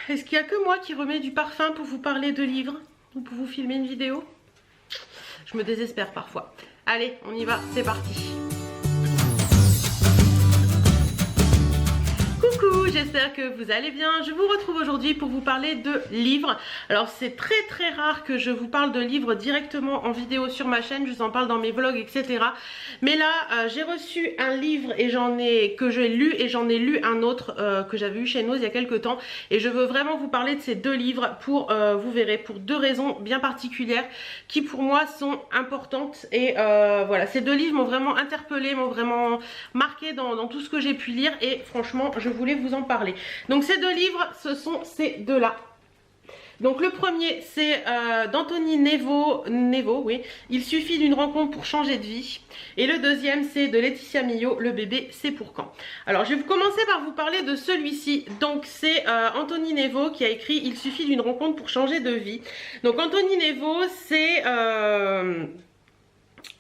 Est-ce qu'il n'y a que moi qui remets du parfum pour vous parler de livres ou pour vous filmer une vidéo? Je me désespère parfois. Allez, on y va, c'est parti. Coucou, j'espère que vous allez bien. Je vous retrouve aujourd'hui pour vous parler de livres. Alors c'est très rare que je vous parle de livres directement en vidéo sur ma chaîne. Je vous en parle dans mes vlogs, etc. Mais là, j'ai reçu un livre que j'ai lu et j'en ai lu un autre que j'avais eu chez Nose il y a quelques temps. Et je veux vraiment vous parler de ces deux livres pour, vous verrez, pour deux raisons bien particulières qui pour moi sont importantes. Et voilà, ces deux livres m'ont vraiment interpellée, m'ont vraiment marqué dans tout ce que j'ai pu lire. Et franchement, je voulais vous en parler. Donc ces deux livres, ce sont ces deux-là. Donc le premier c'est d'Anthony Nevo, oui, il suffit d'une rencontre pour changer de vie. Et le deuxième c'est de Laetitia Millot, le bébé c'est pour quand. Alors je vais commencer par vous parler de celui-ci. Donc c'est Anthony Nevo qui a écrit Il suffit d'une rencontre pour changer de vie. Donc Anthony Nevo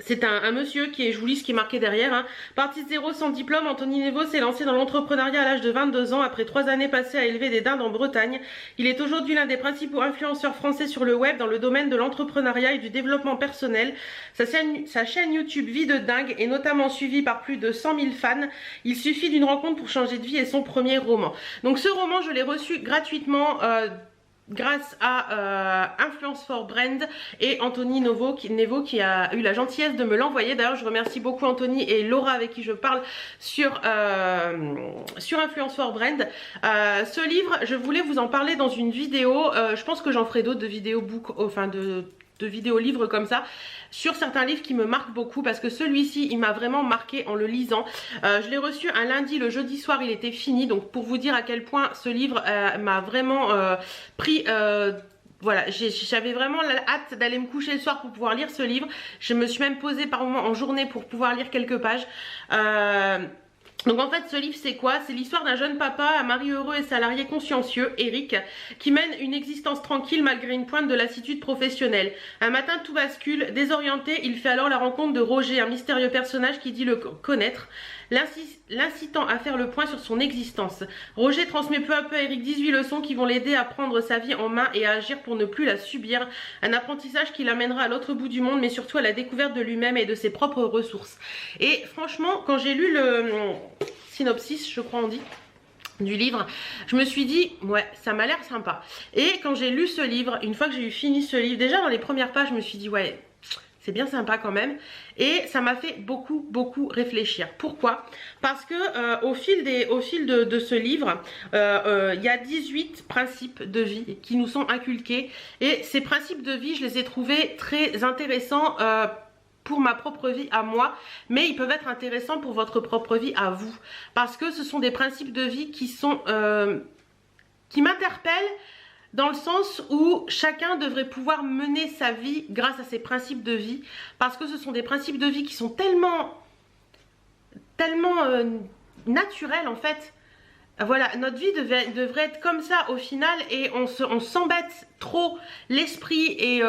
c'est un monsieur qui est, je vous lis ce qui est marqué derrière, hein. Parti de zéro sans diplôme, Anthony Nevo s'est lancé dans l'entrepreneuriat à l'âge de 22 ans après 3 années passées à élever des dindes en Bretagne. Il est aujourd'hui l'un des principaux influenceurs français sur le web dans le domaine de l'entrepreneuriat et du développement personnel. Sa chaîne YouTube Vie de dingue est notamment suivie par plus de 100 000 fans. Il suffit d'une rencontre pour changer de vie est son premier roman. Donc ce roman, je l'ai reçu gratuitement grâce à Influence for Brand et Anthony Nevo qui a eu la gentillesse de me l'envoyer. D'ailleurs je remercie beaucoup Anthony et Laura avec qui je parle sur Influence for Brand. Ce livre, je voulais vous en parler dans une vidéo. Je pense que j'en ferai d'autres de vidéos book, enfin de vidéos livres comme ça, sur certains livres qui me marquent beaucoup, parce que celui-ci il m'a vraiment marqué en le lisant. Je l'ai reçu un lundi, le jeudi soir il était fini, donc pour vous dire à quel point ce livre m'a vraiment pris. Voilà, j'avais vraiment hâte d'aller me coucher le soir pour pouvoir lire ce livre. Je me suis même posée par moments en journée pour pouvoir lire quelques pages. Donc en fait ce livre c'est quoi? C'est l'histoire d'un jeune papa, un mari heureux et salarié consciencieux, Eric, qui mène une existence tranquille malgré une pointe de lassitude professionnelle. Un matin tout bascule, désorienté, il fait alors la rencontre de Roger, un mystérieux personnage qui dit le connaître, l'incitant à faire le point sur son existence. Roger transmet peu à peu à Eric 18 leçons qui vont l'aider à prendre sa vie en main et à agir pour ne plus la subir. Un apprentissage qui l'amènera à l'autre bout du monde, mais surtout à la découverte de lui-même et de ses propres ressources. Et franchement, quand j'ai lu le synopsis, je crois on dit, du livre, je me suis dit ouais ça m'a l'air sympa. Et quand j'ai lu ce livre, une fois que j'ai eu fini ce livre, déjà dans les premières pages je me suis dit ouais c'est bien sympa quand même, et ça m'a fait beaucoup réfléchir. Pourquoi? Parce que au fil de ce livre, il y a 18 principes de vie qui nous sont inculqués, et ces principes de vie je les ai trouvés très intéressants pour ma propre vie à moi, mais ils peuvent être intéressants pour votre propre vie à vous, parce que ce sont des principes de vie qui sont qui m'interpellent, dans le sens où chacun devrait pouvoir mener sa vie grâce à ces principes de vie, parce que ce sont des principes de vie qui sont tellement naturels en fait. Voilà, notre vie devrait être comme ça au final, et on s'embête trop l'esprit et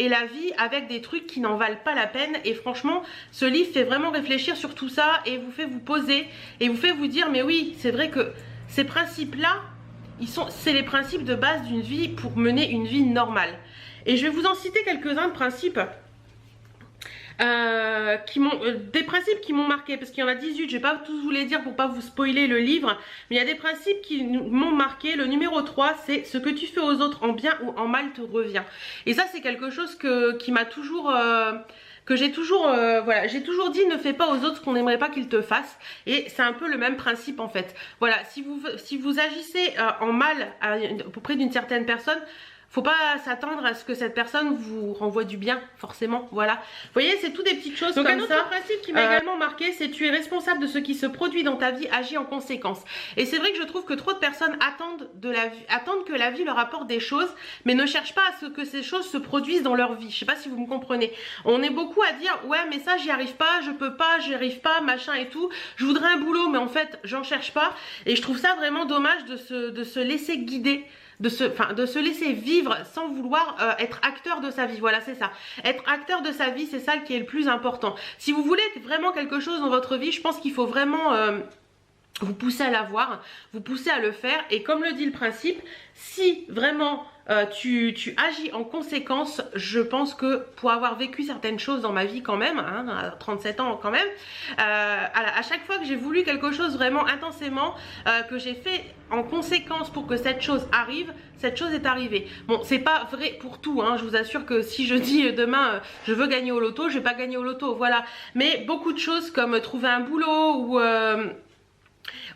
la vie avec des trucs qui n'en valent pas la peine. Et franchement ce livre fait vraiment réfléchir sur tout ça et vous fait vous poser et vous fait vous dire mais oui c'est vrai que ces principes là c'est les principes de base d'une vie pour mener une vie normale. Et je vais vous en citer quelques-uns de principes des principes qui m'ont marqué, parce qu'il y en a 18, je vais pas tous vous les dire pour pas vous spoiler le livre, mais il y a des principes qui m'ont marqué. Le numéro 3 c'est ce que tu fais aux autres en bien ou en mal te revient. Et ça c'est quelque chose qui m'a toujours que j'ai toujours voilà, j'ai toujours dit ne fais pas aux autres ce qu'on n'aimerait pas qu'ils te fassent, et c'est un peu le même principe en fait. Voilà, si vous agissez en mal auprès d'une certaine personne, faut pas s'attendre à ce que cette personne vous renvoie du bien, forcément, voilà. Vous voyez, c'est tout des petites choses. Donc comme ça. Un autre principe qui m'a également marqué, c'est tu es responsable de ce qui se produit dans ta vie, agis en conséquence. Et c'est vrai que je trouve que trop de personnes attendent que la vie leur apporte des choses, mais ne cherchent pas à ce que ces choses se produisent dans leur vie. Je sais pas si vous me comprenez. On est beaucoup à dire ouais mais ça j'y arrive pas, je peux pas, j'y arrive pas, machin et tout. Je voudrais un boulot mais en fait j'en cherche pas. Et je trouve ça vraiment dommage de se laisser guider, de se laisser vivre sans vouloir être acteur de sa vie. Voilà, c'est ça. Être acteur de sa vie, c'est ça qui est le plus important. Si vous voulez vraiment quelque chose dans votre vie, je pense qu'il faut vraiment vous poussez à l'avoir, vous poussez à le faire. Et comme le dit le principe, si vraiment tu agis en conséquence, je pense que pour avoir vécu certaines choses dans ma vie quand même, hein, à 37 ans quand même, à chaque fois que j'ai voulu quelque chose vraiment intensément, que j'ai fait en conséquence pour que cette chose arrive, cette chose est arrivée. Bon, c'est pas vrai pour tout, hein, je vous assure que si je dis demain je veux gagner au loto, je vais pas gagner au loto, voilà. Mais beaucoup de choses comme trouver un boulot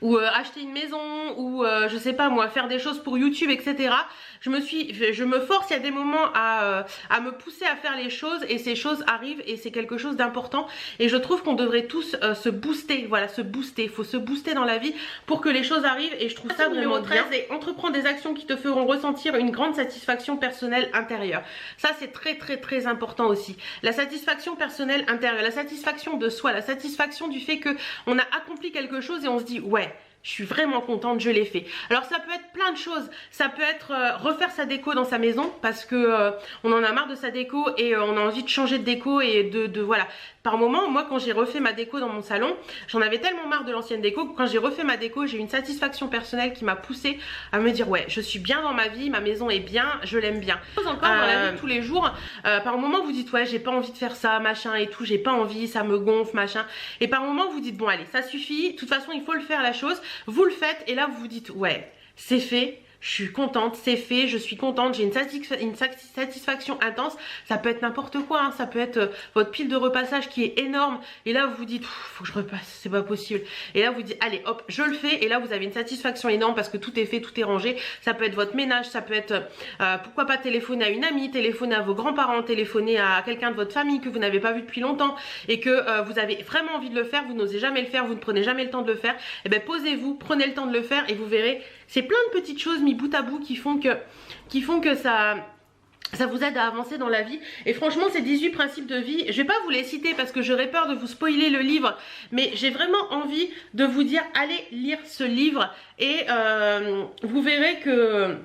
ou acheter une maison ou je sais pas moi, faire des choses pour YouTube, etc. Je me force, il y a des moments à me pousser à faire les choses et ces choses arrivent et c'est quelque chose d'important. Et je trouve qu'on devrait tous se booster, voilà, se booster. Il faut se booster dans la vie pour que les choses arrivent et je trouve ça vraiment bien. Et entreprendre des actions qui te feront ressentir une grande satisfaction personnelle intérieure. Ça c'est très important aussi. La satisfaction personnelle intérieure, la satisfaction de soi, la satisfaction du fait que on a accompli quelque chose et on se dit ouais, je suis vraiment contente, je l'ai fait. Alors ça peut être plein de choses. Ça peut être refaire sa déco dans sa maison parce que on en a marre de sa déco et on a envie de changer de déco et de voilà. Par moment, moi quand j'ai refait ma déco dans mon salon, j'en avais tellement marre de l'ancienne déco que quand j'ai refait ma déco, j'ai eu une satisfaction personnelle qui m'a poussée à me dire ouais, je suis bien dans ma vie, ma maison est bien, je l'aime bien. Encore dans la vie de tous les jours, par moment vous dites ouais, j'ai pas envie de faire ça, machin et tout, j'ai pas envie, ça me gonfle, machin. Et par moment vous dites bon allez, ça suffit, de toute façon il faut le faire la chose. Vous le faites et là vous vous dites ouais, c'est fait, je suis contente, c'est fait, je suis contente, j'ai une satisfaction intense. Ça peut être n'importe quoi, hein, ça peut être votre pile de repassage qui est énorme et là vous vous dites faut que je repasse, c'est pas possible. Et là vous dites allez hop, je le fais et là vous avez une satisfaction énorme parce que tout est fait, tout est rangé. Ça peut être votre ménage, ça peut être pourquoi pas téléphoner à une amie, téléphoner à vos grands-parents, téléphoner à quelqu'un de votre famille que vous n'avez pas vu depuis longtemps et que vous avez vraiment envie de le faire, vous n'osez jamais le faire, vous ne prenez jamais le temps de le faire. Et bien posez-vous, prenez le temps de le faire et vous verrez, c'est plein de petites choses mis bout à bout qui font que ça vous aide à avancer dans la vie. Et franchement ces 18 principes de vie, je vais pas vous les citer parce que j'aurais peur de vous spoiler le livre, mais j'ai vraiment envie de vous dire allez lire ce livre et vous verrez que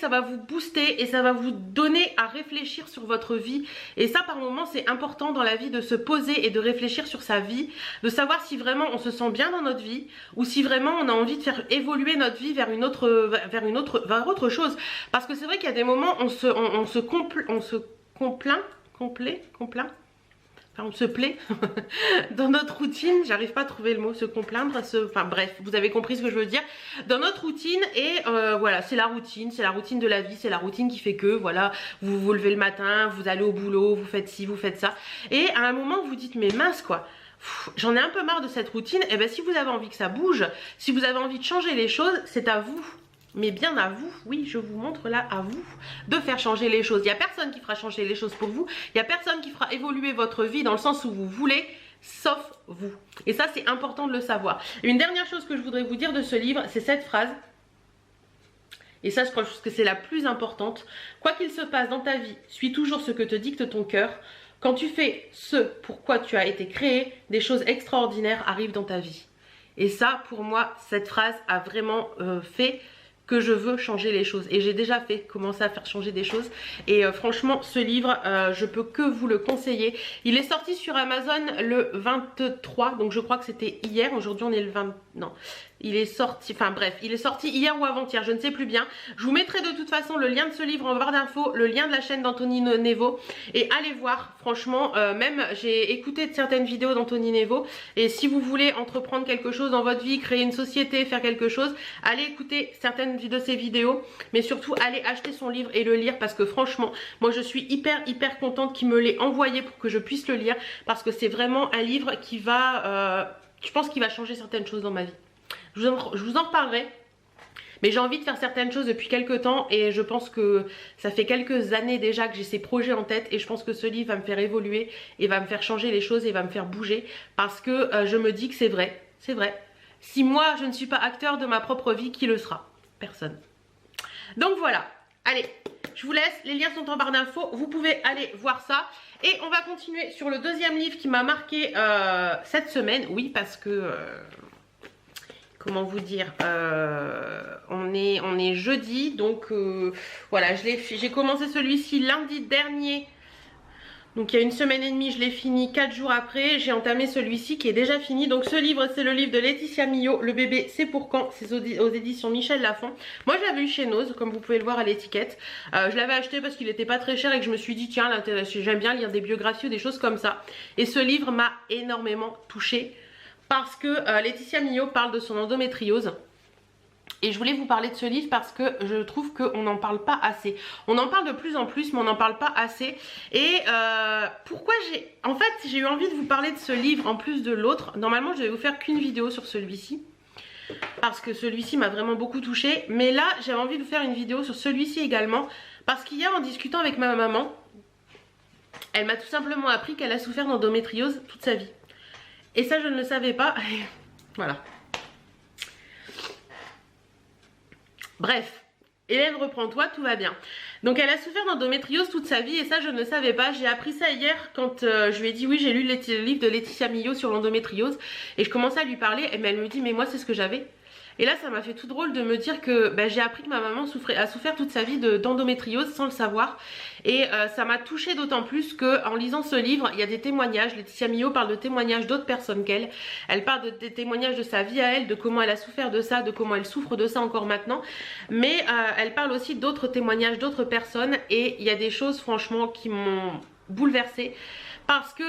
ça va vous booster et ça va vous donner à réfléchir sur votre vie. Et ça par moment c'est important dans la vie de se poser et de réfléchir sur sa vie, de savoir si vraiment on se sent bien dans notre vie ou si vraiment on a envie de faire évoluer notre vie vers autre chose. Parce que c'est vrai qu'il y a des moments on se enfin, on se plaît dans notre routine, j'arrive pas à trouver le mot, se complaindre, enfin bref, vous avez compris ce que je veux dire, dans notre routine et voilà, c'est la routine de la vie, c'est la routine qui fait que voilà, vous vous levez le matin, vous allez au boulot, vous faites ci, vous faites ça et à un moment vous dites mais mince quoi, j'en ai un peu marre de cette routine. Et bien si vous avez envie que ça bouge, si vous avez envie de changer les choses, c'est à vous. Mais bien à vous, oui je vous montre là à vous de faire changer les choses. Il n'y a personne qui fera changer les choses pour vous. Il n'y a personne qui fera évoluer votre vie dans le sens où vous voulez, sauf vous. Et ça c'est important de le savoir. Une dernière chose que je voudrais vous dire de ce livre, c'est cette phrase. Et ça je crois que c'est la plus importante. Quoi qu'il se passe dans ta vie, suis toujours ce que te dicte ton cœur. Quand tu fais ce pourquoi tu as été créé, des choses extraordinaires arrivent dans ta vie. Et ça pour moi, cette phrase a vraiment fait que je veux changer les choses et j'ai déjà commencé à faire changer des choses et franchement ce livre je peux que vous le conseiller. Il est sorti sur Amazon le 23, donc je crois que c'était hier, aujourd'hui on est le 20, non il est sorti, enfin bref, il est sorti hier ou avant-hier, je ne sais plus bien. Je vous mettrai de toute façon le lien de ce livre en barre d'infos, le lien de la chaîne d'Anthony Nevo et allez voir, franchement, même j'ai écouté de certaines vidéos d'Anthony Nevo et si vous voulez entreprendre quelque chose dans votre vie, créer une société, faire quelque chose, allez écouter certaines de ses vidéos, mais surtout allez acheter son livre et le lire parce que franchement, moi je suis hyper contente qu'il me l'ait envoyé pour que je puisse le lire parce que c'est vraiment un livre qui va, je pense qu'il va changer certaines choses dans ma vie. Je vous en reparlerai. Mais j'ai envie de faire certaines choses depuis quelques temps et je pense que ça fait quelques années déjà que j'ai ces projets en tête et je pense que ce livre va me faire évoluer et va me faire changer les choses et va me faire bouger parce que je me dis que c'est vrai, c'est vrai. Si moi je ne suis pas acteur de ma propre vie, qui le sera? Personne. Donc voilà, allez, je vous laisse, les liens sont en barre d'infos, vous pouvez aller voir ça. Et on va continuer sur le deuxième livre qui m'a marqué cette semaine, oui parce que... comment vous dire, on est jeudi donc voilà, j'ai commencé celui-ci lundi dernier Donc il y a une semaine et demie, je l'ai fini. 4 jours après, j'ai entamé celui-ci qui est déjà fini. Donc ce livre, c'est le livre de Laetitia Millot, Le bébé c'est pour quand. C'est aux éditions Michel Lafon. Moi je l'avais eu chez Nose, comme vous pouvez le voir à l'étiquette. Je l'avais acheté parce qu'il n'était pas très cher et que je me suis dit tiens, j'aime bien lire des biographies ou des choses comme ça. Et ce livre m'a énormément touchée parce que Laetitia Millot parle de son endométriose. Et je voulais vous parler de ce livre parce que je trouve qu'on n'en parle pas assez. On en parle de plus en plus, mais on n'en parle pas assez. Et pourquoi en fait, j'ai eu envie de vous parler de ce livre en plus de l'autre. Normalement, je vais vous faire qu'une vidéo sur celui-ci. Parce que celui-ci m'a vraiment beaucoup touchée. Mais là, j'avais envie de vous faire une vidéo sur celui-ci également. Parce qu'hier, en discutant avec ma maman, elle m'a tout simplement appris qu'elle a souffert d'endométriose toute sa vie. Et ça, je ne le savais pas. Voilà. Bref, Hélène, reprends-toi, tout va bien. Donc elle a souffert d'endométriose toute sa vie et ça je ne le savais pas. J'ai appris ça hier quand je lui ai dit oui, j'ai lu le livre de Laetitia Millot sur l'endométriose et je commençais à lui parler et elle me dit mais moi c'est ce que j'avais. Et là ça m'a fait tout drôle de me dire que j'ai appris que ma maman a souffert toute sa vie d'endométriose sans le savoir. Et ça m'a touchée d'autant plus qu'en lisant ce livre, il y a des témoignages. Laetitia Millot parle de témoignages d'autres personnes qu'elle. Elle parle des témoignages de sa vie à elle, de comment elle a souffert de ça, de comment elle souffre de ça encore maintenant. Mais elle parle aussi d'autres témoignages d'autres personnes et il y a des choses franchement qui m'ont bouleversée. Parce que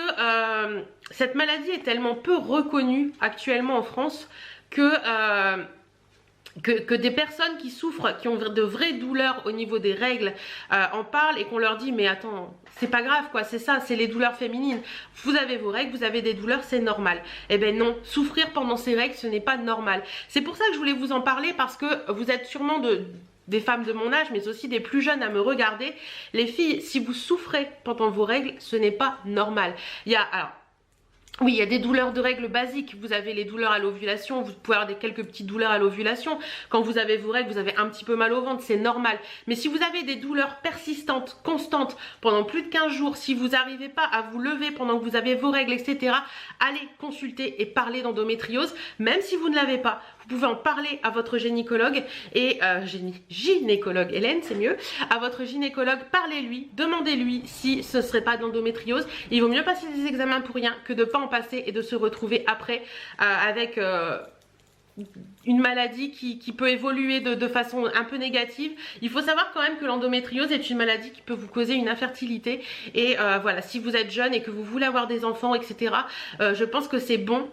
cette maladie est tellement peu reconnue actuellement en France que des personnes qui souffrent, qui ont de vraies douleurs au niveau des règles en parlent et qu'on leur dit mais attends, c'est pas grave quoi, c'est ça, c'est les douleurs féminines. Vous avez vos règles, vous avez des douleurs, c'est normal. Eh ben non, souffrir pendant ces règles, ce n'est pas normal. C'est pour ça que je voulais vous en parler parce que vous êtes sûrement des femmes de mon âge mais aussi des plus jeunes à me regarder. Les filles, si vous souffrez pendant vos règles, ce n'est pas normal. Oui, il y a des douleurs de règles basiques. Vous avez les douleurs à l'ovulation, vous pouvez avoir quelques petites douleurs à l'ovulation. Quand vous avez vos règles, vous avez un petit peu mal au ventre, c'est normal. Mais si vous avez des douleurs persistantes, constantes, pendant plus de 15 jours, si vous n'arrivez pas à vous lever pendant que vous avez vos règles, etc., allez consulter et parler d'endométriose. Même si vous ne l'avez pas, vous pouvez en parler à votre gynécologue et gynécologue, Hélène, c'est mieux. À votre gynécologue, parlez-lui, demandez-lui si ce serait pas de l'endométriose. Il vaut mieux passer des examens pour rien que de ne pas en passer et de se retrouver après avec une maladie qui peut évoluer de façon un peu négative. Il faut savoir quand même que l'endométriose est une maladie qui peut vous causer une infertilité. Et voilà, si vous êtes jeune et que vous voulez avoir des enfants, etc., je pense que c'est bon.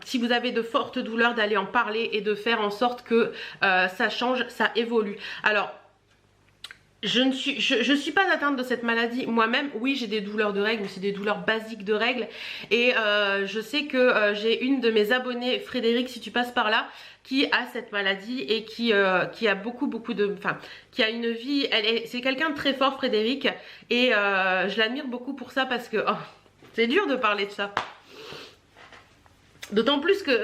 Si vous avez de fortes douleurs, d'aller en parler et de faire en sorte que ça change, ça évolue. Alors, je suis pas atteinte de cette maladie moi-même. Oui, j'ai des douleurs de règles, mais c'est des douleurs basiques de règles. Et je sais que j'ai une de mes abonnées, Frédéric, si tu passes par là, qui a cette maladie et qui a beaucoup de... Enfin, qui a une vie... C'est quelqu'un de très fort, Frédéric. Et je l'admire beaucoup pour ça parce que... Oh, c'est dur de parler de ça. D'autant plus que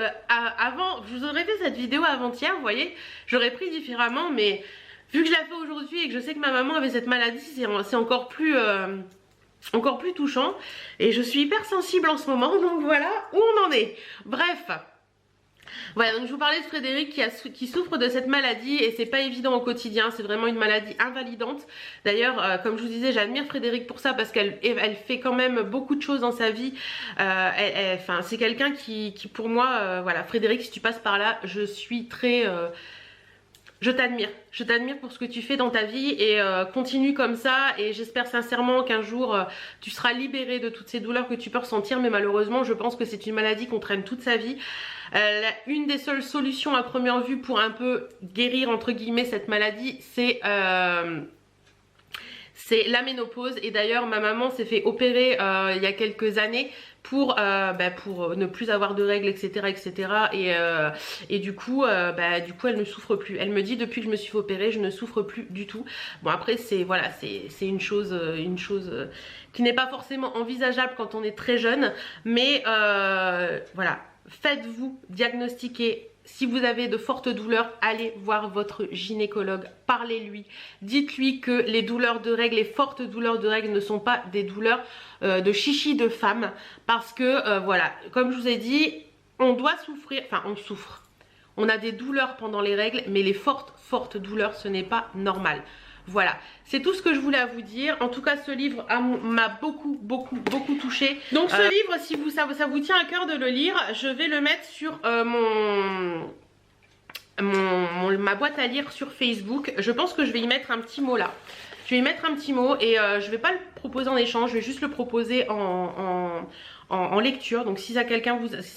avant, je vous aurais fait cette vidéo avant-hier, vous voyez, j'aurais pris différemment, mais vu que je la fais aujourd'hui et que je sais que ma maman avait cette maladie, c'est encore plus touchant. Et je suis hyper sensible en ce moment, donc voilà où on en est. Bref. Voilà, donc je vous parlais de Frédéric qui souffre de cette maladie et c'est pas évident au quotidien, c'est vraiment une maladie invalidante. D'ailleurs, comme je vous disais, j'admire Frédéric pour ça parce qu'elle fait quand même beaucoup de choses dans sa vie. Enfin, c'est quelqu'un qui pour moi, voilà, Frédéric, si tu passes par là, je suis très... je t'admire pour ce que tu fais dans ta vie et continue comme ça et j'espère sincèrement qu'un jour tu seras libérée de toutes ces douleurs que tu peux ressentir, mais malheureusement je pense que c'est une maladie qu'on traîne toute sa vie. Une des seules solutions à première vue pour un peu guérir entre guillemets cette maladie, c'est la ménopause. Et d'ailleurs ma maman s'est fait opérer il y a quelques années pour ne plus avoir de règles, etc. Et du coup elle ne souffre plus. Elle me dit depuis que je me suis fait opérer je ne souffre plus du tout. Bon après c'est voilà, c'est une chose qui n'est pas forcément envisageable quand on est très jeune, mais voilà, faites-vous diagnostiquer. Si vous avez de fortes douleurs, allez voir votre gynécologue, parlez-lui, dites-lui que les douleurs de règles, les fortes douleurs de règles ne sont pas des douleurs de chichi de femme, parce que voilà, comme je vous ai dit, on doit souffrir, enfin on souffre, on a des douleurs pendant les règles, mais les fortes douleurs, ce n'est pas normal. Voilà, c'est tout ce que je voulais vous dire. En tout cas, ce livre m'a beaucoup touchée. Donc ce livre, si ça vous tient à cœur de le lire, je vais le mettre sur ma boîte à lire sur Facebook. Je pense que je vais y mettre un petit mot là. Je vais y mettre un petit mot et je vais pas le proposer en échange, je vais juste le proposer en lecture. Donc si ça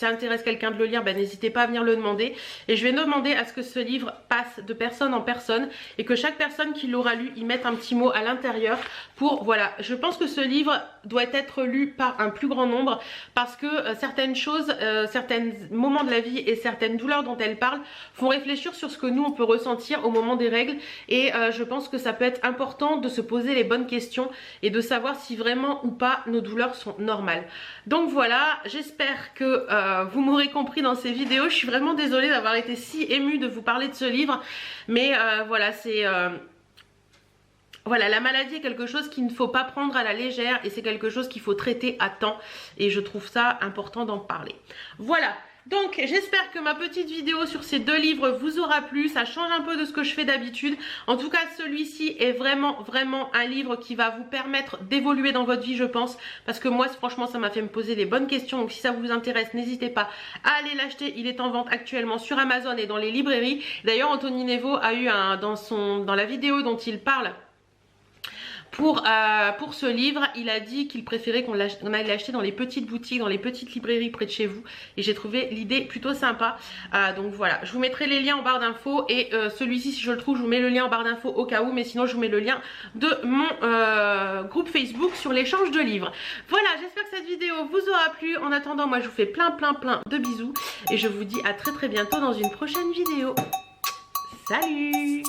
intéresse quelqu'un de le lire, ben, n'hésitez pas à venir le demander. Et je vais demander à ce que ce livre passe de personne en personne et que chaque personne qui l'aura lu y mette un petit mot à l'intérieur pour, voilà, je pense que ce livre doit être lu par un plus grand nombre parce que certaines choses, certains moments de la vie et certaines douleurs dont elle parle font réfléchir sur ce que nous on peut ressentir au moment des règles et je pense que ça peut être important de se poser les bonnes questions et de savoir si vraiment ou pas nos douleurs sont normales. Donc voilà, j'espère que vous m'aurez compris dans ces vidéos. Je suis vraiment désolée d'avoir été si émue de vous parler de ce livre, mais voilà, c'est... Voilà, la maladie est quelque chose qu'il ne faut pas prendre à la légère et c'est quelque chose qu'il faut traiter à temps et je trouve ça important d'en parler. Voilà. Donc j'espère que ma petite vidéo sur ces deux livres vous aura plu, ça change un peu de ce que je fais d'habitude. En tout cas celui-ci est vraiment un livre qui va vous permettre d'évoluer dans votre vie je pense. Parce que moi franchement ça m'a fait me poser les bonnes questions. Donc si ça vous intéresse n'hésitez pas à aller l'acheter. Il est en vente actuellement sur Amazon et dans les librairies. D'ailleurs Anthony Nevo a eu dans la vidéo dont il parle pour ce livre, il a dit qu'il préférait qu'on aille l'acheter dans les petites boutiques, dans les petites librairies près de chez vous. Et j'ai trouvé l'idée plutôt sympa. Donc voilà, je vous mettrai les liens en barre d'infos. Et celui-ci, si je le trouve, je vous mets le lien en barre d'infos au cas où. Mais sinon, je vous mets le lien de mon groupe Facebook sur l'échange de livres. Voilà, j'espère que cette vidéo vous aura plu. En attendant, moi, je vous fais plein de bisous. Et je vous dis à très bientôt dans une prochaine vidéo. Salut!